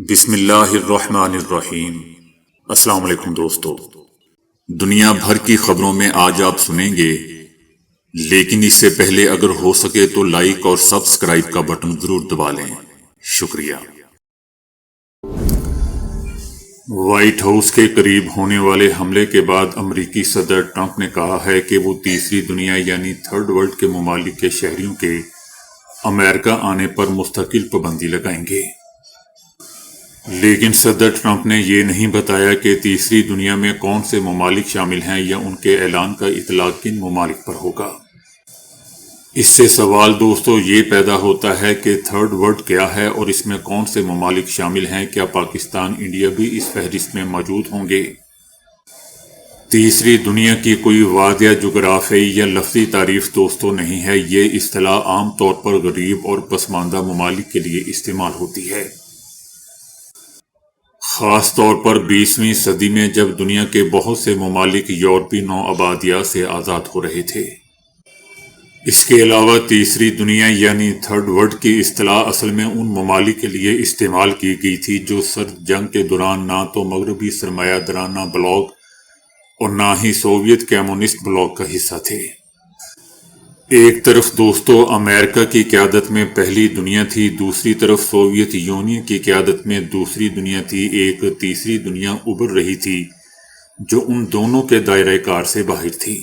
بسم اللہ الرحمن الرحیم۔ السلام علیکم دوستو، دنیا بھر کی خبروں میں آج آپ سنیں گے، لیکن اس سے پہلے اگر ہو سکے تو لائک اور سبسکرائب کا بٹن ضرور دبا لیں۔ شکریہ۔ وائٹ ہاؤس کے قریب ہونے والے حملے کے بعد امریکی صدر ٹرمپ نے کہا ہے کہ وہ تیسری دنیا یعنی تھرڈ ورلڈ کے ممالک کے شہریوں کے امریکہ آنے پر مستقل پابندی لگائیں گے، لیکن صدر ٹرمپ نے یہ نہیں بتایا کہ تیسری دنیا میں کون سے ممالک شامل ہیں یا ان کے اعلان کا اطلاق کن ممالک پر ہوگا۔ اس سے سوال دوستو یہ پیدا ہوتا ہے کہ تھرڈ ورلڈ کیا ہے اور اس میں کون سے ممالک شامل ہیں؟ کیا پاکستان، انڈیا بھی اس فہرست میں موجود ہوں گے؟ تیسری دنیا کی کوئی واضح جغرافیائی یا لفظی تعریف دوستو نہیں ہے، یہ اصطلاح عام طور پر غریب اور پسماندہ ممالک کے لیے استعمال ہوتی ہے، خاص طور پر 20ویں صدی میں جب دنیا کے بہت سے ممالک یورپی نو آبادیات سے آزاد ہو رہے تھے۔ اس کے علاوہ تیسری دنیا یعنی تھرڈ ورلڈ کی اصطلاح اصل میں ان ممالک کے لیے استعمال کی گئی تھی جو سرد جنگ کے دوران نہ تو مغربی سرمایہ دارانہ بلاک اور نہ ہی سوویت کمیونسٹ بلاک کا حصہ تھے۔ ایک طرف دوستو امریکہ کی قیادت میں پہلی دنیا تھی، دوسری طرف سوویت یونین کی قیادت میں دوسری دنیا تھی۔ ایک تیسری دنیا ابھر رہی تھی جو ان دونوں کے دائرہ کار سے باہر تھی،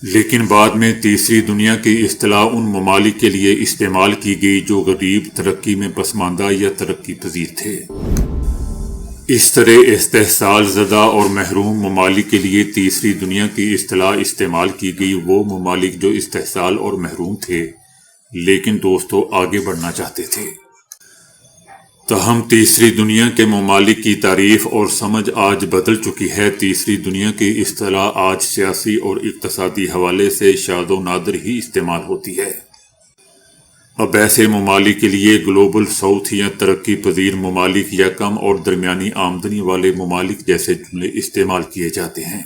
لیکن بعد میں تیسری دنیا کی اصطلاح ان ممالک کے لیے استعمال کی گئی جو غریب، ترقی میں پسماندہ یا ترقی پذیر تھے۔ اس طرح استحصال زدہ اور محروم ممالک کے لیے تیسری دنیا کی اصطلاح استعمال کی گئی، وہ ممالک جو استحصال اور محروم تھے لیکن دوستو آگے بڑھنا چاہتے تھے۔ تاہم تیسری دنیا کے ممالک کی تعریف اور سمجھ آج بدل چکی ہے۔ تیسری دنیا کی اصطلاح آج سیاسی اور اقتصادی حوالے سے شاذ و نادر ہی استعمال ہوتی ہے۔ اب ایسے ممالک کے لیے گلوبل ساؤتھ یا ترقی پذیر ممالک یا کم اور درمیانی آمدنی والے ممالک جیسے جملے استعمال کیے جاتے ہیں۔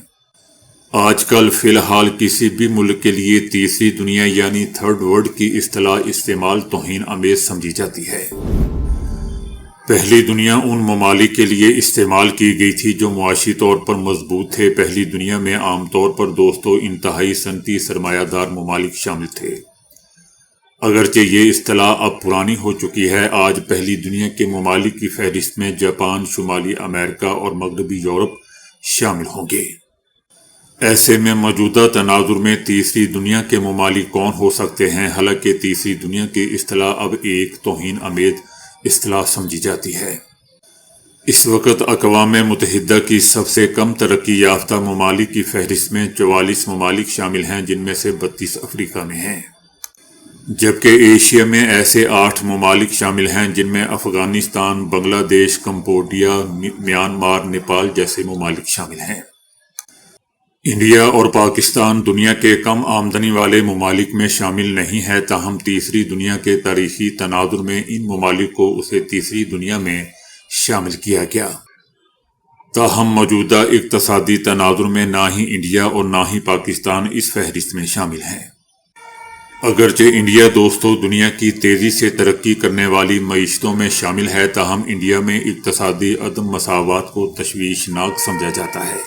آج کل فی الحال کسی بھی ملک کے لیے تیسری دنیا یعنی تھرڈ ورلڈ کی اصطلاح استعمال توہین آمیز سمجھی جاتی ہے۔ پہلی دنیا ان ممالک کے لیے استعمال کی گئی تھی جو معاشی طور پر مضبوط تھے۔ پہلی دنیا میں عام طور پر دوستو انتہائی صنعتی سرمایہ دار ممالک شامل تھے۔ اگرچہ یہ اصطلاح اب پرانی ہو چکی ہے، آج پہلی دنیا کے ممالک کی فہرست میں جاپان، شمالی امریکہ اور مغربی یورپ شامل ہوں گے۔ ایسے میں موجودہ تناظر میں تیسری دنیا کے ممالک کون ہو سکتے ہیں؟ حالانکہ تیسری دنیا کی اصطلاح اب ایک توہین آمیز اصطلاح سمجھی جاتی ہے۔ اس وقت اقوام متحدہ کی سب سے کم ترقی یافتہ ممالک کی فہرست میں 44 ممالک شامل ہیں، جن میں سے 32 افریقہ میں ہیں، جبکہ ایشیا میں ایسے 8 ممالک شامل ہیں جن میں افغانستان، بنگلہ دیش، کمبوڈیا، میانمار، نیپال جیسے ممالک شامل ہیں۔ انڈیا اور پاکستان دنیا کے کم آمدنی والے ممالک میں شامل نہیں ہے، تاہم تیسری دنیا کے تاریخی تناظر میں ان ممالک کو اسے تیسری دنیا میں شامل کیا گیا۔ تاہم موجودہ اقتصادی تناظر میں نہ ہی انڈیا اور نہ ہی پاکستان اس فہرست میں شامل ہیں۔ اگرچہ انڈیا دوستو دنیا کی تیزی سے ترقی کرنے والی معیشتوں میں شامل ہے، تاہم انڈیا میں اقتصادی عدم مساوات کو تشویشناک سمجھا جاتا ہے۔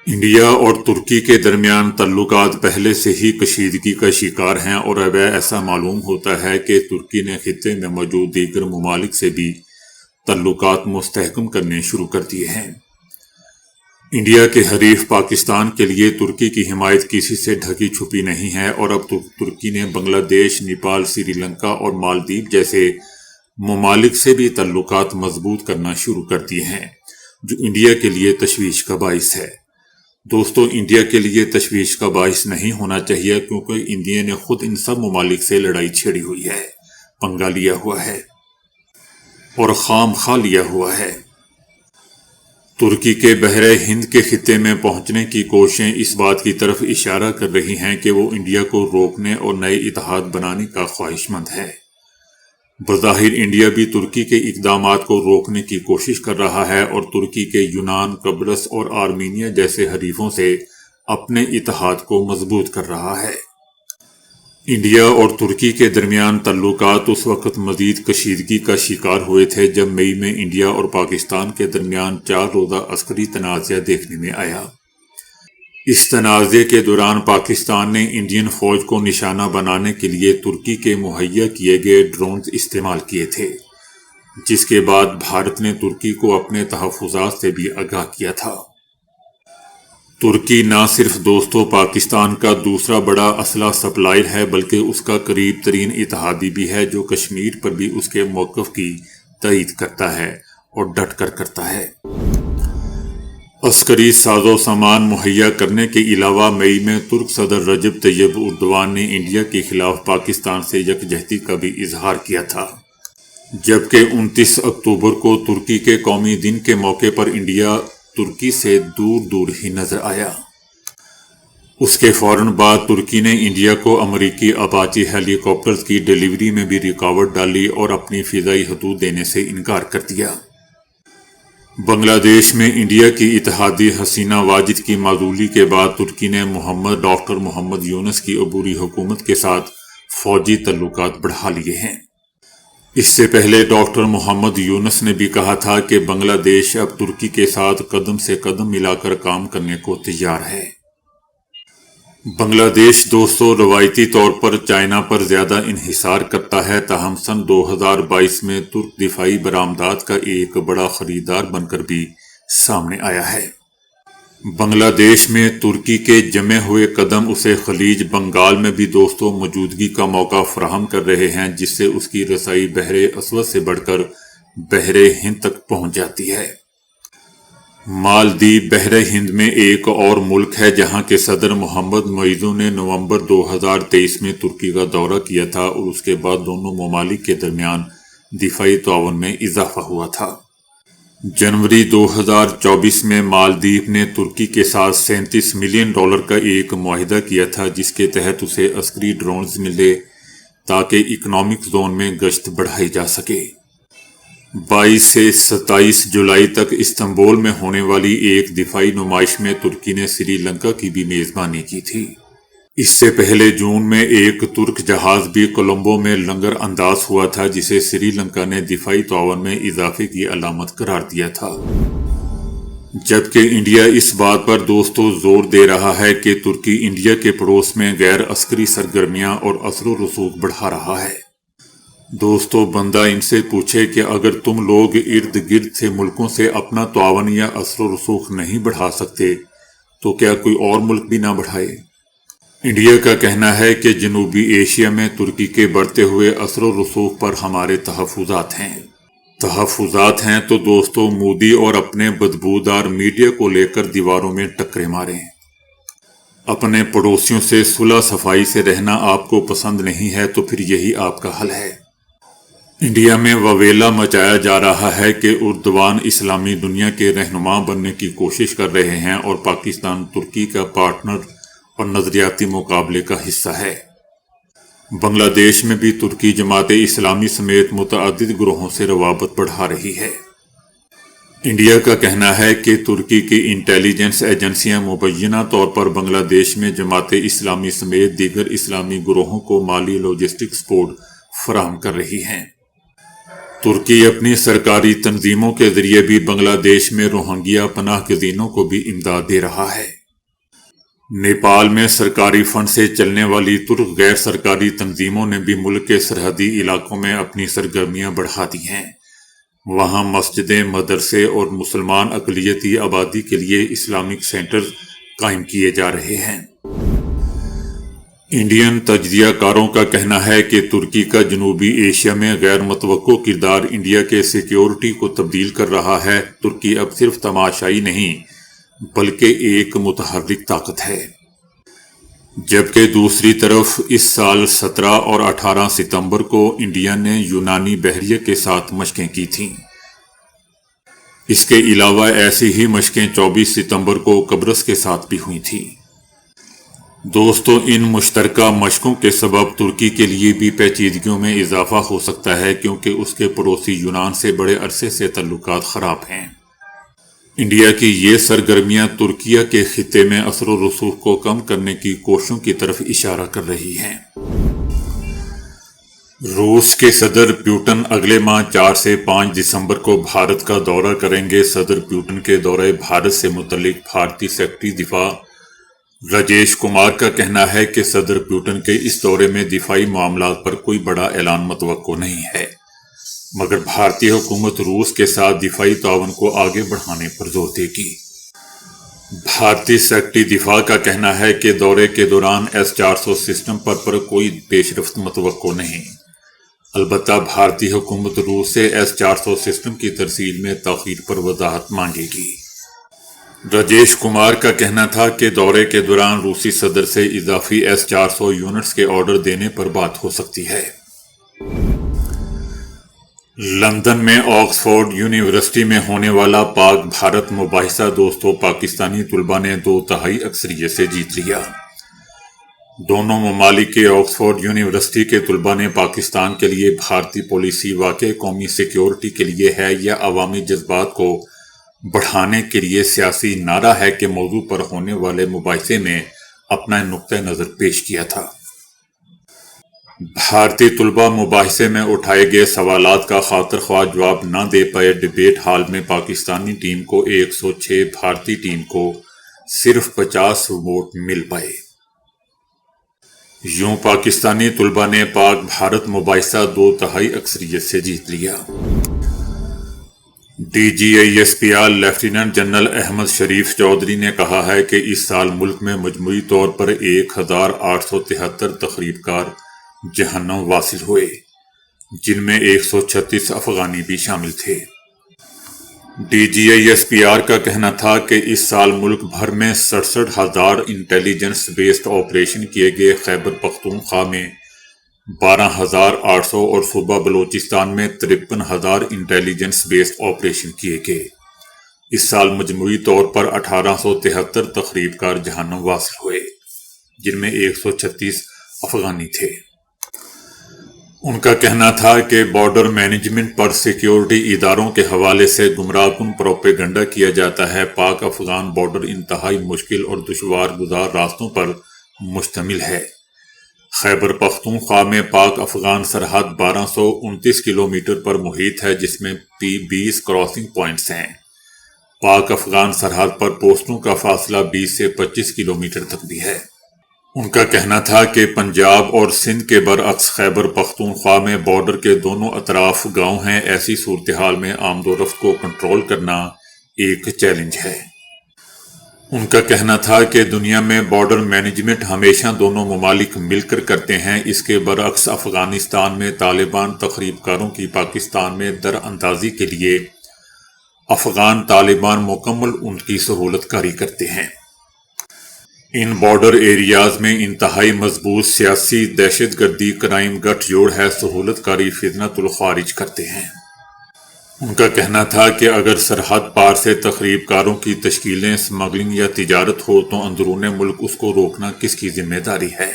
انڈیا اور ترکی کے درمیان تعلقات پہلے سے ہی کشیدگی کا شکار ہیں، اور اب ایسا معلوم ہوتا ہے کہ ترکی نے خطے میں موجود دیگر ممالک سے بھی تعلقات مستحکم کرنے شروع کر دیے ہیں۔ انڈیا کے حریف پاکستان کے لیے ترکی کی حمایت کسی سے ڈھکی چھپی نہیں ہے، اور اب ترکی نے بنگلہ دیش، نیپال، سری لنکا اور مالدیپ جیسے ممالک سے بھی تعلقات مضبوط کرنا شروع کر دیے ہیں، جو انڈیا کے لیے تشویش کا باعث ہے۔ دوستو انڈیا کے لیے تشویش کا باعث نہیں ہونا چاہیے، کیونکہ انڈیا نے خود ان سب ممالک سے لڑائی چھیڑی ہوئی ہے، پنگا لیا ہوا ہے اور خام خواہ لیا ہوا ہے۔ ترکی کے بحر ہند کے خطے میں پہنچنے کی کوششیں اس بات کی طرف اشارہ کر رہی ہیں کہ وہ انڈیا کو روکنے اور نئے اتحاد بنانے کا خواہش مند ہے۔ بظاہر انڈیا بھی ترکی کے اقدامات کو روکنے کی کوشش کر رہا ہے اور ترکی کے یونان، قبرص اور آرمینیا جیسے حریفوں سے اپنے اتحاد کو مضبوط کر رہا ہے۔ انڈیا اور ترکی کے درمیان تعلقات اس وقت مزید کشیدگی کا شکار ہوئے تھے جب مئی میں انڈیا اور پاکستان کے درمیان 4 روزہ عسکری تنازعہ دیکھنے میں آیا۔ اس تنازعے کے دوران پاکستان نے انڈین فوج کو نشانہ بنانے کے لیے ترکی کے مہیا کیے گئے ڈرونز استعمال کیے تھے، جس کے بعد بھارت نے ترکی کو اپنے تحفظات سے بھی آگاہ کیا تھا۔ ترکی نہ صرف پاکستان کا دوسرا بڑا اسلحہ سپلائر ہے بلکہ اس کا قریب ترین اتحادی بھی ہے، جو کشمیر پر بھی اس کے موقف کی تائید کرتا ہے اور ڈٹ کر کرتا ہے۔ عسکری ساز و سامان مہیا کرنے کے علاوہ مئی میں ترک صدر رجب طیب اردوان نے انڈیا کے خلاف پاکستان سے یکجہتی کا بھی اظہار کیا تھا، جبکہ 29 اکتوبر کو ترکی کے قومی دن کے موقع پر انڈیا ترکی سے دور دور ہی نظر آیا۔ اس کے فوراً بعد ترکی نے انڈیا کو امریکی اپاچی ہیلی کاپٹرز کی ڈیلیوری میں بھی رکاوٹ ڈالی اور اپنی فضائی حدود دینے سے انکار کر دیا۔ بنگلہ دیش میں انڈیا کی اتحادی حسینہ واجد کی معزولی کے بعد ترکی نے ڈاکٹر محمد یونس کی عبوری حکومت کے ساتھ فوجی تعلقات بڑھا لیے ہیں۔ اس سے پہلے ڈاکٹر محمد یونس نے بھی کہا تھا کہ بنگلہ دیش اب ترکی کے ساتھ قدم سے قدم ملا کر کام کرنے کو تیار ہے۔ بنگلہ دیش روایتی طور پر چائنا پر زیادہ انحصار کرتا ہے، تاہم سن 2022 میں ترک دفاعی برآمدات کا ایک بڑا خریدار بن کر بھی سامنے آیا ہے۔ بنگلہ دیش میں ترکی کے جمے ہوئے قدم اسے خلیج بنگال میں بھی موجودگی کا موقع فراہم کر رہے ہیں، جس سے اس کی رسائی بحر اسود سے بڑھ کر بحر ہند تک پہنچ جاتی ہے۔ مالدیپ بحر ہند میں ایک اور ملک ہے جہاں کے صدر محمد معیزو نے نومبر 2023 میں ترکی کا دورہ کیا تھا اور اس کے بعد دونوں ممالک کے درمیان دفاعی تعاون میں اضافہ ہوا تھا۔ جنوری 2024 میں مالدیپ نے ترکی کے ساتھ $37 ملین کا ایک معاہدہ کیا تھا، جس کے تحت اسے عسکری ڈرونز ملے تاکہ اکنامک زون میں گشت بڑھائی جا سکے۔ 22 سے 27 جولائی تک استنبول میں ہونے والی ایک دفاعی نمائش میں ترکی نے سری لنکا کی بھی میزبانی کی تھی۔ اس سے پہلے جون میں ایک ترک جہاز بھی کولمبو میں لنگر انداز ہوا تھا، جسے سری لنکا نے دفاعی تعاون میں اضافے کی علامت قرار دیا تھا۔ جبکہ انڈیا اس بات پر زور دے رہا ہے کہ ترکی انڈیا کے پڑوس میں غیر عسکری سرگرمیاں اور اثر و رسوخ بڑھا رہا ہے۔ بندہ ان سے پوچھے کہ اگر تم لوگ ارد گرد سے ملکوں سے اپنا تعاون یا اثر و رسوخ نہیں بڑھا سکتے تو کیا کوئی اور ملک بھی نہ بڑھائے؟ انڈیا کا کہنا ہے کہ جنوبی ایشیا میں ترکی کے بڑھتے ہوئے اثر و رسوخ پر ہمارے تحفظات ہیں تو مودی اور اپنے بدبودار میڈیا کو لے کر دیواروں میں ٹکرے ماریں۔ اپنے پڑوسیوں سے صلح صفائی سے رہنا آپ کو پسند نہیں ہے تو پھر یہی آپ کا حل ہے۔ انڈیا میں وویلا مچایا جا رہا ہے کہ اردوان اسلامی دنیا کے رہنما بننے کی کوشش کر رہے ہیں اور پاکستان ترکی کا پارٹنر اور نظریاتی مقابلے کا حصہ ہے۔ بنگلہ دیش میں بھی ترکی جماعت اسلامی سمیت متعدد گروہوں سے روابط بڑھا رہی ہے۔ انڈیا کا کہنا ہے کہ ترکی کی انٹیلیجنس ایجنسیاں مبینہ طور پر بنگلہ دیش میں جماعت اسلامی سمیت دیگر اسلامی گروہوں کو مالی لاجسٹک سپورٹ فراہم کر رہی ہیں۔ ترکی اپنی سرکاری تنظیموں کے ذریعے بھی بنگلہ دیش میں روہنگیا پناہ گزینوں کو بھی امداد دے رہا ہے۔ نیپال میں سرکاری فنڈ سے چلنے والی ترک غیر سرکاری تنظیموں نے بھی ملک کے سرحدی علاقوں میں اپنی سرگرمیاں بڑھا دی ہیں۔ وہاں مسجدیں، مدرسے اور مسلمان اقلیتی آبادی کے لیے اسلامک سینٹرز قائم کیے جا رہے ہیں۔ انڈین تجزیہ کاروں کا کہنا ہے کہ ترکی کا جنوبی ایشیا میں غیر متوقع کردار انڈیا کے سیکیورٹی کو تبدیل کر رہا ہے۔ ترکی اب صرف تماشائی نہیں بلکہ ایک متحرک طاقت ہے۔ جبکہ دوسری طرف اس سال 17 اور 18 ستمبر کو انڈیا نے یونانی بحریہ کے ساتھ مشقیں کی تھیں۔ اس کے علاوہ ایسی ہی مشقیں 24 ستمبر کو قبرص کے ساتھ بھی ہوئی تھیں۔ ان مشترکہ مشقوں کے سبب ترکی کے لیے بھی پیچیدگیوں میں اضافہ ہو سکتا ہے، کیونکہ اس کے پڑوسی یونان سے بڑے عرصے سے تعلقات خراب ہیں۔ انڈیا کی یہ سرگرمیاں ترکیہ کے خطے میں اثر و رسوخ کو کم کرنے کی کوششوں کی طرف اشارہ کر رہی ہیں۔ روس کے صدر پیوٹن اگلے ماہ 4 سے 5 دسمبر کو بھارت کا دورہ کریں گے۔ صدر پیوٹن کے دورہ بھارت سے متعلق بھارتی سیکرٹری دفاع راجیش کمار کا کہنا ہے کہ صدر پیوٹن کے اس دورے میں دفاعی معاملات پر کوئی بڑا اعلان متوقع نہیں ہے، مگر بھارتی حکومت روس کے ساتھ دفاعی تعاون کو آگے بڑھانے پر زور دے گی۔ بھارتی سیکرٹری دفاع کا کہنا ہے کہ دورے کے دوران S-400 سسٹم پر کوئی پیش رفت متوقع نہیں، البتہ بھارتی حکومت روس سے S-400 سسٹم کی ترسیل میں تاخیر پر وضاحت مانگے گی۔ راجیش کمار کا کہنا تھا کہ دورے کے دوران روسی صدر سے اضافی S-400 یونٹس کے آرڈر دینے پر بات ہو سکتی ہے۔ لندن میں آکسفورڈ یونیورسٹی میں ہونے والا پاک بھارت مباحثہ دوستوں پاکستانی طلباء نے 2/3 اکثریت سے جیت لیا۔ دونوں ممالک کے آکسفورڈ یونیورسٹی کے طلباء نے پاکستان کے لیے بھارتی پالیسی واقع قومی سیکیورٹی کے لیے ہے یا عوامی جذبات کو بڑھانے کے لیے سیاسی نعرہ ہے کے موضوع پر ہونے والے مباحثے میں اپنا نقطہ نظر پیش کیا تھا۔ بھارتی طلباء مباحثے میں اٹھائے گئے سوالات کا خاطر خواہ جواب نہ دے پائے۔ ڈبیٹ ہال میں پاکستانی ٹیم کو 106، بھارتی ٹیم کو صرف 50 ووٹ مل پائے۔ یوں پاکستانی طلباء نے پاک بھارت مباحثہ 2/3 اکثریت سے جیت لیا۔ DGISPR لیفٹیننٹ جنرل احمد شریف چودھری نے کہا ہے کہ اس سال ملک میں مجموعی طور پر 1873 تخریب کار جہنم واصل ہوئے، جن میں 136 افغانی بھی شامل تھے۔ DGISPR کا کہنا تھا کہ اس سال ملک بھر میں 67,000 انٹیلیجنس بیسڈ آپریشن کیے گئے۔ خیبر پختونخوا میں 12,800 اور صوبہ بلوچستان میں 53,000 انٹیلیجنس بیسڈ آپریشن کیے گئے۔ اس سال مجموعی طور پر 1873 تخریب کار جہنم واصل ہوئے، جن میں 136 افغانی تھے۔ ان کا کہنا تھا کہ بارڈر مینجمنٹ پر سیکیورٹی اداروں کے حوالے سے گمراہ کن پروپیگنڈا کیا جاتا ہے۔ پاک افغان بارڈر انتہائی مشکل اور دشوار گزار راستوں پر مشتمل ہے۔ خیبر پختونخوا میں پاک افغان سرحد 1229 کلومیٹر پر محیط ہے، جس میں 20 کراسنگ پوائنٹس ہیں۔ پاک افغان سرحد پر پوسٹوں کا فاصلہ 20 سے 25 کلومیٹر تک بھی ہے۔ ان کا کہنا تھا کہ پنجاب اور سندھ کے برعکس خیبر پختونخوا میں بارڈر کے دونوں اطراف گاؤں ہیں۔ ایسی صورتحال میں آمد و رفت کو کنٹرول کرنا ایک چیلنج ہے۔ ان کا کہنا تھا کہ دنیا میں بارڈر مینجمنٹ ہمیشہ دونوں ممالک مل کر کرتے ہیں۔ اس کے برعکس افغانستان میں طالبان تخریب کاروں کی پاکستان میں در اندازی کے لیے افغان طالبان مکمل ان کی سہولت کاری کرتے ہیں۔ ان بارڈر ایریاز میں انتہائی مضبوط سیاسی دہشت گردی کرائم گٹھ جوڑ ہے، سہولت کاری فتنۃ الخوارج کرتے ہیں۔ ان کا کہنا تھا کہ اگر سرحد پار سے تخریب کاروں کی تشکیلیں اسمگلنگ یا تجارت ہو تو اندرون ملک اس کو روکنا کس کی ذمہ داری ہے؟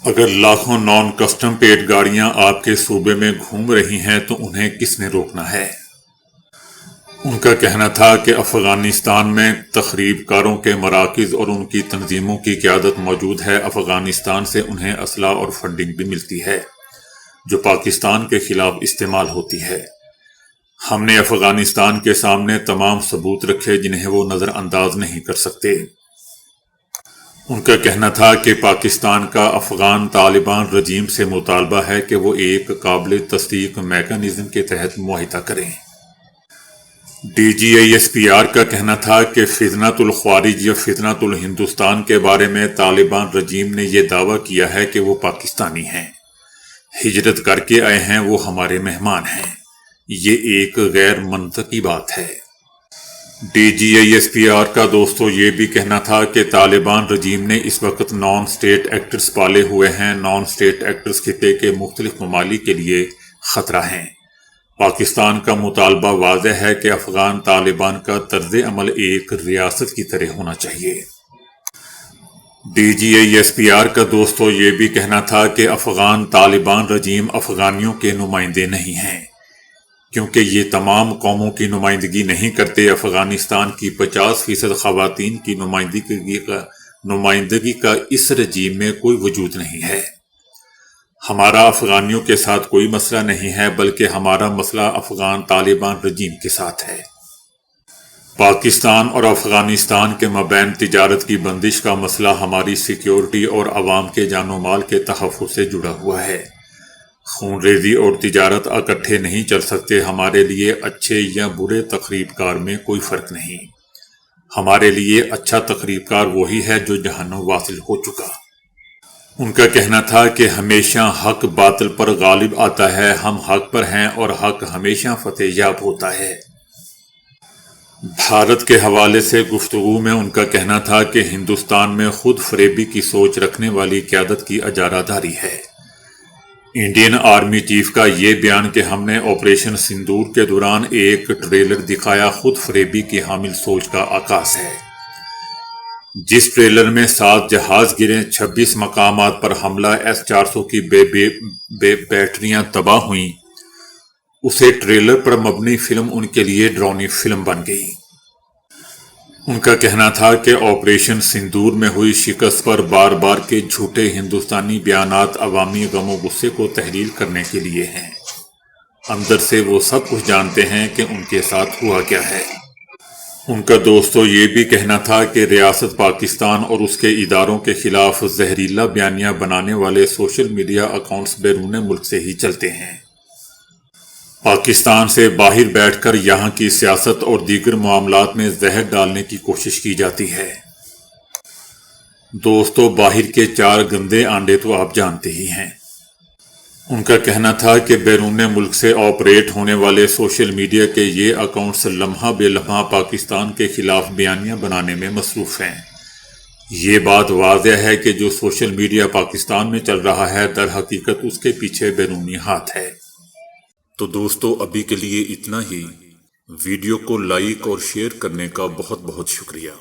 اگر لاکھوں نان کسٹم پیڈ گاڑیاں آپ کے صوبے میں گھوم رہی ہیں تو انہیں کس نے روکنا ہے؟ ان کا کہنا تھا کہ افغانستان میں تخریب کاروں کے مراکز اور ان کی تنظیموں کی قیادت موجود ہے۔ افغانستان سے انہیں اسلحہ اور فنڈنگ بھی ملتی ہے جو پاکستان کے خلاف استعمال ہوتی ہے۔ ہم نے افغانستان کے سامنے تمام ثبوت رکھے جنہیں وہ نظر انداز نہیں کر سکتے۔ ان کا کہنا تھا کہ پاکستان کا افغان طالبان رجیم سے مطالبہ ہے کہ وہ ایک قابل تصدیق میکانزم کے تحت معاہدہ کریں۔ DGISPR کا کہنا تھا کہ فتنۃ الخوارج یا فتنۃ الہندوستان کے بارے میں طالبان رجیم نے یہ دعویٰ کیا ہے کہ وہ پاکستانی ہیں، ہجرت کر کے آئے ہیں، وہ ہمارے مہمان ہیں۔ یہ ایک غیر منطقی بات ہے۔ DGISPR کا دوستو یہ بھی کہنا تھا کہ طالبان رجیم نے اس وقت نان اسٹیٹ ایکٹرز پالے ہوئے ہیں۔ نان اسٹیٹ ایکٹرز خطے کے مختلف ممالک کے لیے خطرہ ہیں۔ پاکستان کا مطالبہ واضح ہے کہ افغان طالبان کا طرز عمل ایک ریاست کی طرح ہونا چاہیے۔ DGISPR کا دوستو یہ بھی کہنا تھا کہ افغان طالبان رجیم افغانیوں کے نمائندے نہیں ہیں، کیونکہ یہ تمام قوموں کی نمائندگی نہیں کرتے۔ افغانستان کی 50% خواتین کی نمائندگی کا اس رجیم میں کوئی وجود نہیں ہے۔ ہمارا افغانیوں کے ساتھ کوئی مسئلہ نہیں ہے، بلکہ ہمارا مسئلہ افغان طالبان رجیم کے ساتھ ہے۔ پاکستان اور افغانستان کے مابین تجارت کی بندش کا مسئلہ ہماری سیکیورٹی اور عوام کے جان و مال کے تحفظ سے جڑا ہوا ہے۔ خون ریزی اور تجارت اکٹھے نہیں چل سکتے۔ ہمارے لیے اچھے یا برے تقریب کار میں کوئی فرق نہیں۔ ہمارے لیے اچھا تقریب کار وہی ہے جو جہنم واصل ہو چکا۔ ان کا کہنا تھا کہ ہمیشہ حق باطل پر غالب آتا ہے، ہم حق پر ہیں اور حق ہمیشہ فتح یاب ہوتا ہے۔ بھارت کے حوالے سے گفتگو میں ان کا کہنا تھا کہ ہندوستان میں خود فریبی کی سوچ رکھنے والی قیادت کی اجارہ داری ہے۔ انڈین آرمی چیف کا یہ بیان کہ ہم نے آپریشن سندور کے دوران ایک ٹریلر دکھایا خود فریبی کی حامل سوچ کا عکاس ہے۔ جس ٹریلر میں 7 جہاز گرے، 26 مقامات پر حملہ، S-400 کی بیٹریاں تباہ ہوئیں، اسے ٹریلر پر مبنی فلم ان کے لیے ڈرامائی فلم بن گئی۔ ان کا کہنا تھا کہ آپریشن سندور میں ہوئی شکست پر بار بار کے جھوٹے ہندوستانی بیانات عوامی غم و غصے کو تحلیل کرنے کے لیے ہیں۔ اندر سے وہ سب کچھ جانتے ہیں کہ ان کے ساتھ ہوا کیا ہے۔ ان کا دوستو یہ بھی کہنا تھا کہ ریاست پاکستان اور اس کے اداروں کے خلاف زہریلا بیانیہ بنانے والے سوشل میڈیا اکاؤنٹس بیرون ملک سے ہی چلتے ہیں۔ پاکستان سے باہر بیٹھ کر یہاں کی سیاست اور دیگر معاملات میں زہر ڈالنے کی کوشش کی جاتی ہے۔ دوستو، باہر کے 4 گندے آنڈے تو آپ جانتے ہی ہیں۔ ان کا کہنا تھا کہ بیرون ملک سے آپریٹ ہونے والے سوشل میڈیا کے یہ اکاؤنٹس لمحہ بے لمحہ پاکستان کے خلاف بیانیہ بنانے میں مصروف ہیں۔ یہ بات واضح ہے کہ جو سوشل میڈیا پاکستان میں چل رہا ہے در حقیقت اس کے پیچھے بیرونی ہاتھ ہے۔ تو دوستو، ابھی کے لیے اتنا ہی۔ ویڈیو کو لائک اور شیئر کرنے کا بہت بہت شکریہ۔